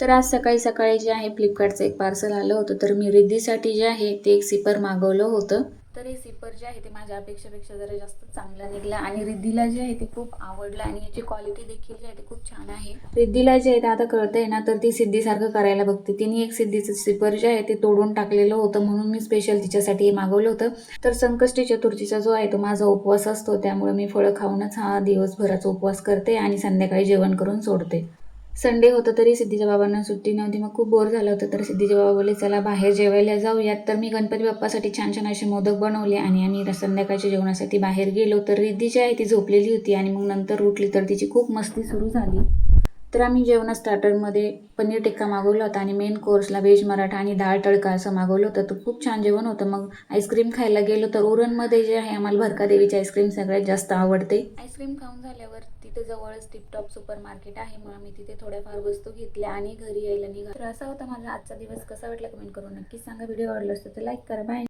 तर आज सकाळी सकाळी जे आहे फ्लिपकार्टचं एक पार्सल आलं होतं, तर मी रिद्धीसाठी जे आहे ते एक सिपर मागवलं होतं. तर हे सिपर जे आहे ते माझ्या अपेक्षेपेक्षा जरा जास्त चांगला निघाला आणि रिद्धीला जे आहे ते खूप आवडलं आणि याची क्वालिटी देखील जी आहे ते खूप छान आहे. रिद्धीला जे आहे ते आता कळतंय ना, तर ती सिद्धीसारखं करायला बघते. तिने एक सिद्धीचं सिपर जे आहे ते तोडून टाकलेलं होतं, म्हणून मी स्पेशल तिच्यासाठी हे मागवलं होतं. तर संकष्टी चतुर्थीचा जो आहे तो माझा उपवास असतो, त्यामुळे मी फळं खाऊनच हा दिवसभराचा उपवास करते आणि संध्याकाळी जेवण करून सोडते. संडे होतं तरी सिद्धीच्या बाबांना सुट्टी नव्हती. मग खूप बोर झालं होतं, तर सिद्धीचे बाबा बोलले चला बाहेर जेवायला जाऊयात. तर मी गणपती बाप्पासाठी छान छान असे मोदक बनवले आणि आम्ही संध्याकाळच्या जेवणासाठी बाहेर गेलो. तर रिद्धी जी आहे ती झोपलेली होती आणि मग नंतर उठली, तर तिची खूप मस्ती सुरू झाली. तर आम्ही जेवणा स्टार्टरमध्ये पनीर टिक्का मागवला होता आणि मेन कोर्सला व्हेज मराठा आणि डाळ तडका असं मागवलं होतं. तर खूप छान जेवण होतं. मग आईस्क्रीम खायला गेलो, तर उरणमध्ये जे आहे आम्हाला भरका देवीची आईस्क्रीम सगळ्यात जास्त आवडते. आईस्क्रीम खाऊन झाल्यावर तिथे जवळच टिपटॉप सुपर मार्केट आहे, मग आम्ही तिथे थोड्याफार वस्तू घेतल्या आणि घरी यायला निघालो. तर असा होता माझा आजचा दिवस. कसा वाटला कमेंट करून नक्कीच सांगा. व्हिडिओ आवडला असतो तर लाईक करा. बाय.